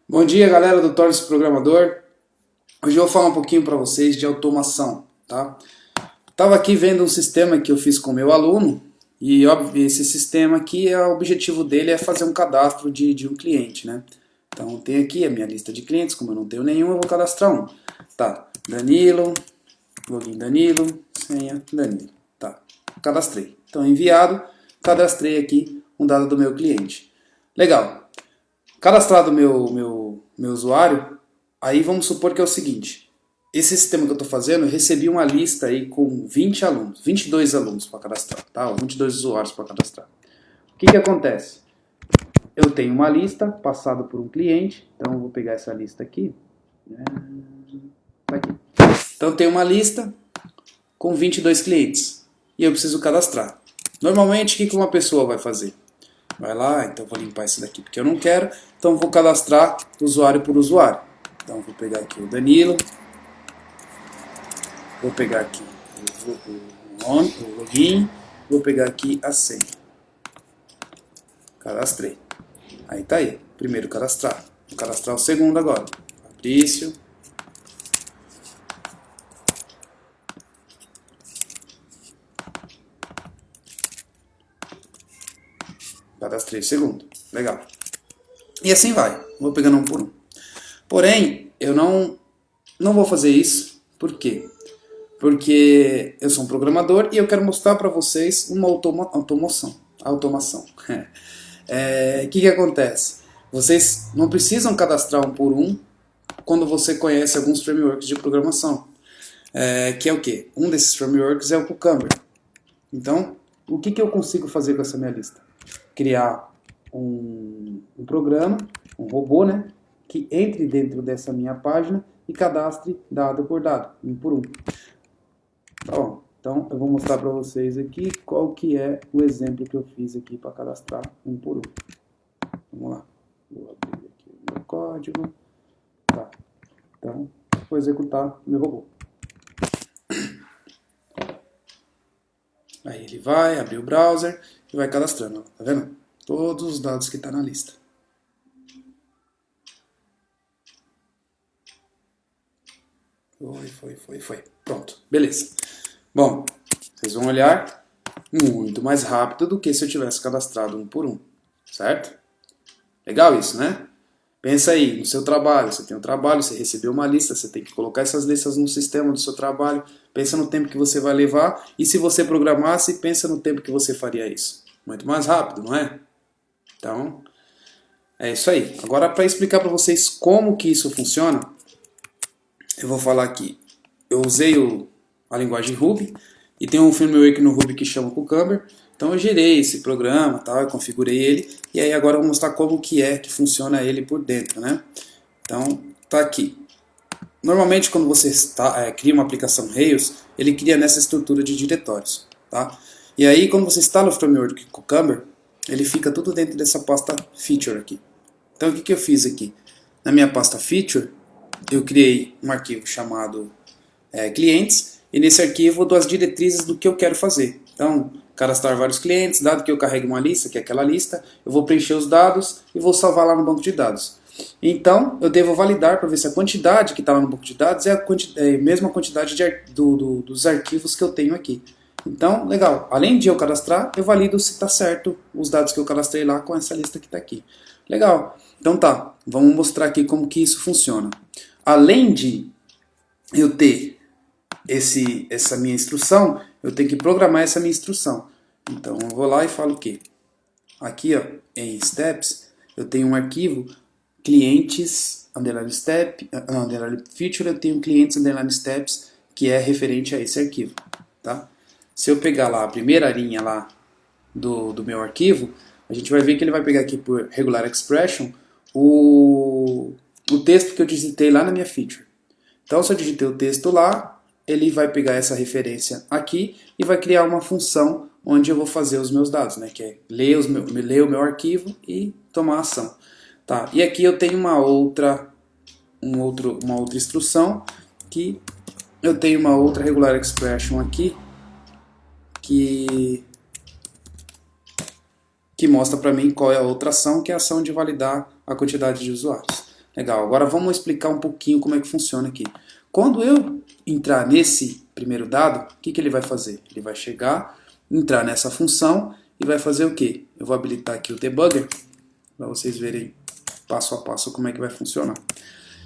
Bom dia, galera do Torne-se Programador. Hoje eu vou falar um pouquinho para vocês de automação, tá? Estava aqui vendo um sistema que eu fiz com o meu aluno e óbvio, esse sistema aqui, o objetivo dele é fazer um cadastro de um cliente, né? Então tem aqui a minha lista de clientes, como eu não tenho nenhum, eu vou cadastrar um. Tá, Danilo, login Danilo, senha Danilo. Tá, cadastrei. Então enviado, cadastrei aqui um dado do meu cliente. Legal. Cadastrado meu usuário, aí vamos supor que é o seguinte. Esse sistema que eu estou fazendo, eu recebi uma lista aí com 20 alunos, 22 alunos para cadastrar, tá? Ou 22 usuários para cadastrar. O que acontece? Eu tenho uma lista passada por um cliente, então eu vou pegar essa lista aqui. Tá aqui. Então eu tenho uma lista com 22 clientes e eu preciso cadastrar. Normalmente, o que uma pessoa vai fazer? Vai lá, então vou limpar esse daqui porque eu não quero. Então vou cadastrar usuário por usuário. Então vou pegar aqui o Danilo. Vou pegar aqui o login. Vou pegar aqui a senha. Cadastrei. Aí tá aí. Primeiro cadastrar. Vou cadastrar o segundo agora. Fabrício. Cadastrei o segundo. Legal. E assim vai. Vou pegando um por um. Porém, eu não vou fazer isso. Por quê? Porque eu sou um programador e eu quero mostrar para vocês uma automação. O que acontece? Vocês não precisam cadastrar um por um quando você conhece alguns frameworks de programação. Que é o quê? Um desses frameworks é o Cucumber. Então, o que eu consigo fazer com essa minha lista? Criar um programa, um robô, né? Que entre dentro dessa minha página e cadastre dado por dado, um por um. Tá bom, então eu vou mostrar para vocês aqui qual que é o exemplo que eu fiz aqui para cadastrar um por um. Vamos lá, vou abrir aqui o meu código. Tá, então vou executar o meu robô. Aí ele vai abrir o browser e vai cadastrando, tá vendo? Todos os dados que está na lista. Foi. Pronto, beleza. Bom, vocês vão olhar muito mais rápido do que se eu tivesse cadastrado um por um, certo? Legal isso, né? Pensa aí, no seu trabalho, você tem um trabalho, você recebeu uma lista, você tem que colocar essas listas no sistema do seu trabalho, pensa no tempo que você vai levar, e se você programasse, pensa no tempo que você faria isso. Muito mais rápido, não é? Então, é isso aí. Agora, para explicar para vocês como que isso funciona, eu vou falar aqui. Eu usei a linguagem Ruby e tem um framework no Ruby que chama Cucumber. Então eu gerei esse programa, tá? Eu configurei ele e aí agora eu vou mostrar como que funciona ele por dentro, né? Então tá aqui. Normalmente quando você cria uma aplicação Rails, ele cria nessa estrutura de diretórios, tá? E aí quando você instala o framework Cucumber, ele fica tudo dentro dessa pasta Feature aqui. Então o que eu fiz aqui? Na minha pasta Feature, eu criei um arquivo chamado clientes, e nesse arquivo eu dou as diretrizes do que eu quero fazer. Então, cadastrar vários clientes, dado que eu carrego uma lista, que é aquela lista, eu vou preencher os dados e vou salvar lá no banco de dados. Então, eu devo validar para ver se a quantidade que está lá no banco de dados é a mesma quantidade dos arquivos que eu tenho aqui. Então, legal. Além de eu cadastrar, eu valido se está certo os dados que eu cadastrei lá com essa lista que está aqui. Legal. Então tá, vamos mostrar aqui como que isso funciona. Além de eu ter essa minha instrução, eu tenho que programar essa minha instrução. Então eu vou lá e falo o quê? Aqui ó, em steps, eu tenho um arquivo clientes underline step, underline feature, eu tenho clientes underline steps que é referente a esse arquivo. Tá? Se eu pegar lá a primeira linha lá do meu arquivo, a gente vai ver que ele vai pegar aqui por regular expression o texto que eu digitei lá na minha feature. Então, se eu digitei o texto lá, ele vai pegar essa referência aqui e vai criar uma função onde eu vou fazer os meus dados, né? Que é ler o meu arquivo e tomar ação. Tá? E aqui eu tenho uma outra instrução que eu tenho uma outra regular expression aqui que mostra para mim qual é a outra ação, que é a ação de validar a quantidade de usuários. Legal, agora vamos explicar um pouquinho como é que funciona aqui. Quando eu entrar nesse primeiro dado, o que ele vai fazer? Ele vai chegar, entrar nessa função e vai fazer o quê? Eu vou habilitar aqui o debugger, para vocês verem passo a passo como é que vai funcionar.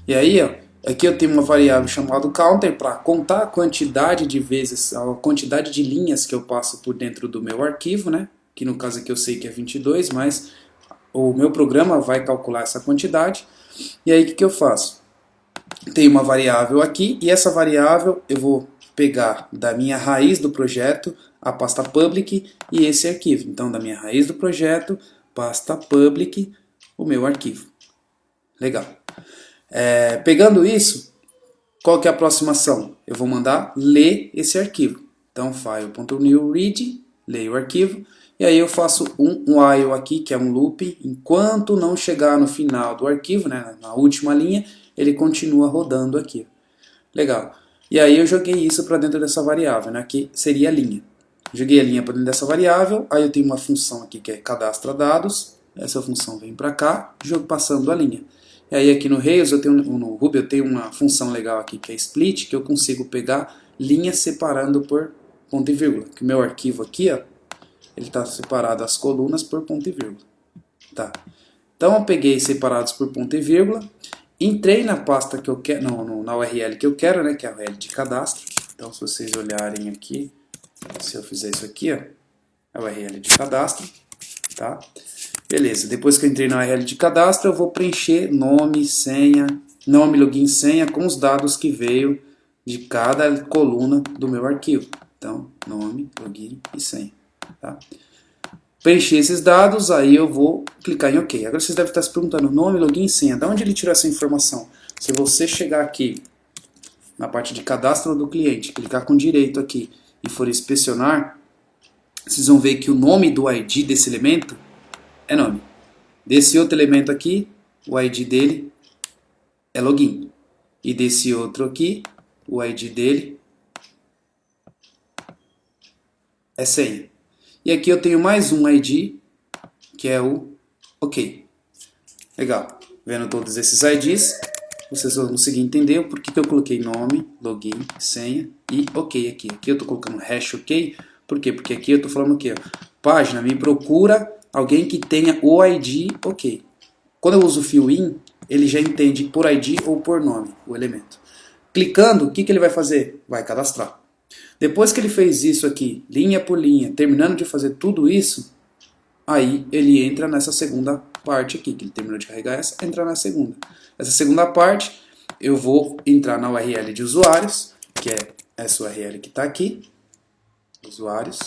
E aí, ó, aqui eu tenho uma variável chamada counter para contar a quantidade de vezes, a quantidade de linhas que eu passo por dentro do meu arquivo, né? Que no caso aqui eu sei que é 22, mas o meu programa vai calcular essa quantidade. E aí o que eu faço? Tem uma variável aqui e essa variável eu vou pegar da minha raiz do projeto a pasta public e esse arquivo. Então da minha raiz do projeto, pasta public, o meu arquivo. Legal. Pegando isso, qual que é a próxima ação? Eu vou mandar ler esse arquivo. Então file.new read, leio o arquivo. E aí eu faço um while aqui, que é um loop, enquanto não chegar no final do arquivo, né, na última linha, ele continua rodando aqui. Legal. E aí eu joguei isso para dentro dessa variável, né, que seria a linha. Joguei a linha para dentro dessa variável, aí eu tenho uma função aqui que é cadastra dados, essa função vem para cá, jogo passando a linha. E aí aqui no Rails, no Ruby, eu tenho uma função legal aqui que é split, que eu consigo pegar linhas separando por ponto e vírgula. Que o meu arquivo aqui, ó, ele está separado as colunas por ponto e vírgula. Tá. Então eu peguei separados por ponto e vírgula, entrei na pasta que eu quero, na URL que eu quero, né, que é a URL de cadastro. Então se vocês olharem aqui, se eu fizer isso aqui, ó, é a URL de cadastro, tá? Beleza, depois que eu entrei na URL de cadastro, eu vou preencher nome, senha, nome, login, senha com os dados que veio de cada coluna do meu arquivo. Então, nome, login e senha. Tá? Preencher esses dados, aí eu vou clicar em OK. Agora vocês devem estar se perguntando, nome, login e senha, de onde ele tirou essa informação? Se você chegar aqui na parte de cadastro do cliente, clicar com direito aqui e for inspecionar, vocês vão ver que o nome do ID desse elemento é nome. Desse outro elemento aqui, o ID dele é login. E desse outro aqui, o ID dele é senha. E aqui eu tenho mais um ID, que é o OK. Legal. Vendo todos esses IDs, vocês vão conseguir entender o porquê que eu coloquei nome, login, senha e OK aqui. Aqui eu estou colocando hash OK. Por quê? Porque aqui eu estou falando o quê? Página, me procura alguém que tenha o ID OK. Quando eu uso o fill-in, ele já entende por ID ou por nome o elemento. Clicando, o que ele vai fazer? Vai cadastrar. Depois que ele fez isso aqui, linha por linha, terminando de fazer tudo isso, aí ele entra nessa segunda parte aqui, que ele terminou de carregar essa, entra na segunda. Essa segunda parte, eu vou entrar na URL de usuários, que é essa URL que está aqui, usuários,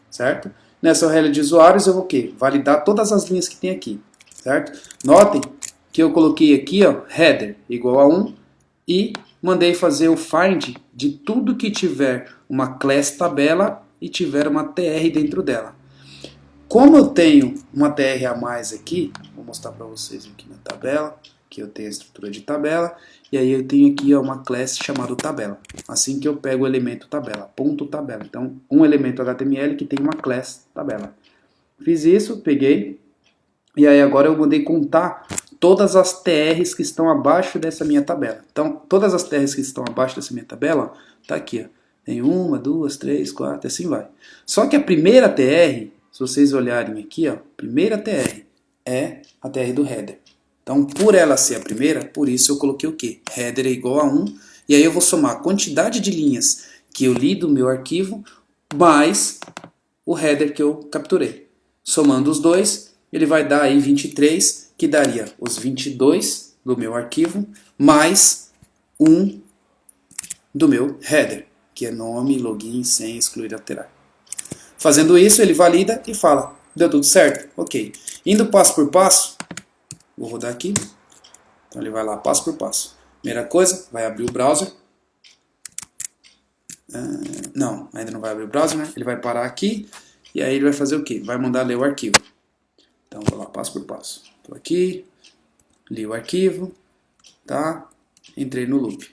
certo? Nessa URL de usuários eu vou o quê? Validar todas as linhas que tem aqui, certo? Notem que eu coloquei aqui, ó, header igual a 1 e mandei fazer o find de tudo que tiver uma class tabela e tiver uma tr dentro dela. Como eu tenho uma tr a mais aqui, vou mostrar para vocês aqui na tabela, que eu tenho a estrutura de tabela, e aí eu tenho aqui ó, uma class chamada tabela. Assim que eu pego o elemento tabela, ponto tabela. Então, um elemento HTML que tem uma class tabela. Fiz isso, peguei, e aí agora eu mandei contar todas as TRs que estão abaixo dessa minha tabela. Então, todas as TRs que estão abaixo dessa minha tabela, tá aqui, ó. Tem 1, 2, 3, 4, assim vai. Só que a primeira TR, se vocês olharem aqui, ó, a primeira TR é a TR do header. Então, por ela ser a primeira, por isso eu coloquei o quê? Header é igual a 1, e aí eu vou somar a quantidade de linhas que eu li do meu arquivo, mais o header que eu capturei. Somando os dois, ele vai dar aí 23, que daria os 22 do meu arquivo, mais 1 do meu header, que é nome, login, senha, excluir, alterar. Fazendo isso, ele valida e fala, deu tudo certo? Ok. Indo passo por passo, vou rodar aqui, então ele vai lá passo por passo. Primeira coisa, vai abrir o browser. Não, ainda não vai abrir o browser, né? Ele vai parar aqui, e aí ele vai fazer o quê? Vai mandar ler o arquivo. Então, vou lá, passo por passo. Estou aqui, li o arquivo, tá? Entrei no loop.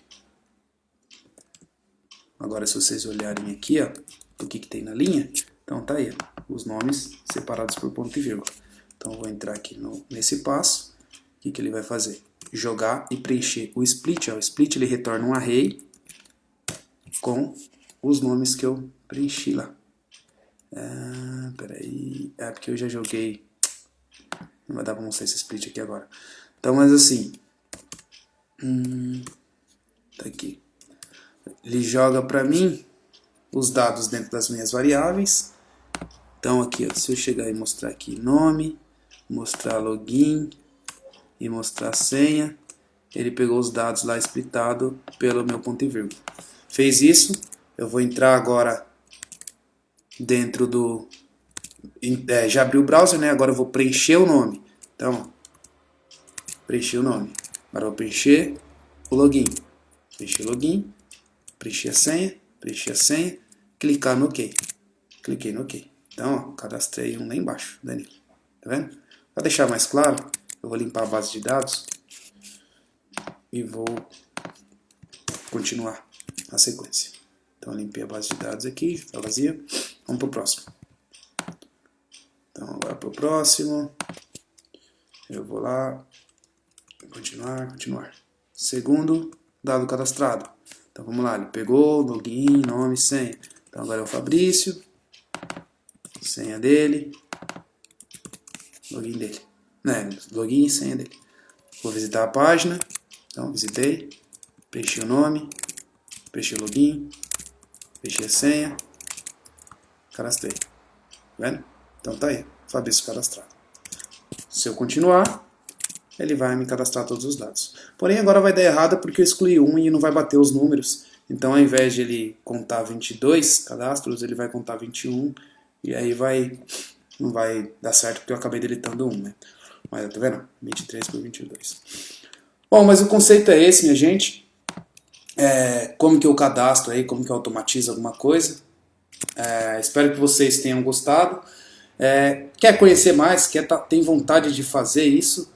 Agora, se vocês olharem aqui, ó, o que tem na linha, então tá aí, ó, os nomes separados por ponto e vírgula. Então, eu vou entrar aqui nesse passo. O que ele vai fazer? Jogar e preencher o split. Ó. O split ele retorna um array com os nomes que eu preenchi lá. Peraí. Porque eu já joguei. Não vai dar pra mostrar esse split aqui agora. Então, mas assim. Tá aqui. Ele joga pra mim os dados dentro das minhas variáveis. Então aqui, ó, se eu chegar e mostrar aqui nome, mostrar login e mostrar senha, ele pegou os dados lá splitado pelo meu ponto e vírgula. Fez isso, eu vou entrar agora dentro do... já abri o browser, né? Agora eu vou preencher o nome. Então, preenchi o nome. Agora eu vou preencher o login. Preencher o login, preencher a senha, clicar no OK. Cliquei no OK. Então, ó, cadastrei um lá embaixo, Danilo. Tá vendo? Para deixar mais claro, eu vou limpar a base de dados e vou continuar a sequência. Então, eu limpei a base de dados aqui, está vazia. Vamos para o próximo. Então, agora para o próximo. Eu vou lá, continuar. Segundo dado cadastrado. Então, vamos lá, ele pegou, login, nome, senha. Então, agora é o Fabrício. Senha dele, login dele, né? Login e senha dele. Vou visitar a página, então visitei, preenchi o nome, preenchi o login, preenchi a senha, cadastrei, tá vendo? Então tá aí, Fabrício cadastrado. Se eu continuar, ele vai me cadastrar todos os dados. Porém agora vai dar errado porque eu excluí um e não vai bater os números. Então ao invés de ele contar 22 cadastros, ele vai contar 21. E aí não vai dar certo porque eu acabei deletando um, né? Mas tá vendo? 23 por 22. Bom, mas o conceito é esse, minha gente. Como que eu cadastro aí, como que eu automatizo alguma coisa. Espero que vocês tenham gostado. Quer conhecer mais, tem vontade de fazer isso,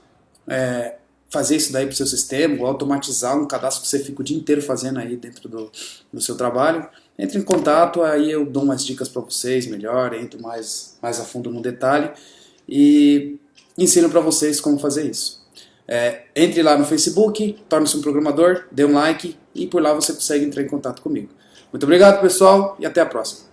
fazer isso daí para o seu sistema, ou automatizar um cadastro que você fica o dia inteiro fazendo aí dentro do seu trabalho, entre em contato, aí eu dou umas dicas para vocês melhor, entro mais a fundo no detalhe e ensino para vocês como fazer isso. Entre lá no Facebook, torne-se um programador, dê um like e por lá você consegue entrar em contato comigo. Muito obrigado, pessoal, e até a próxima.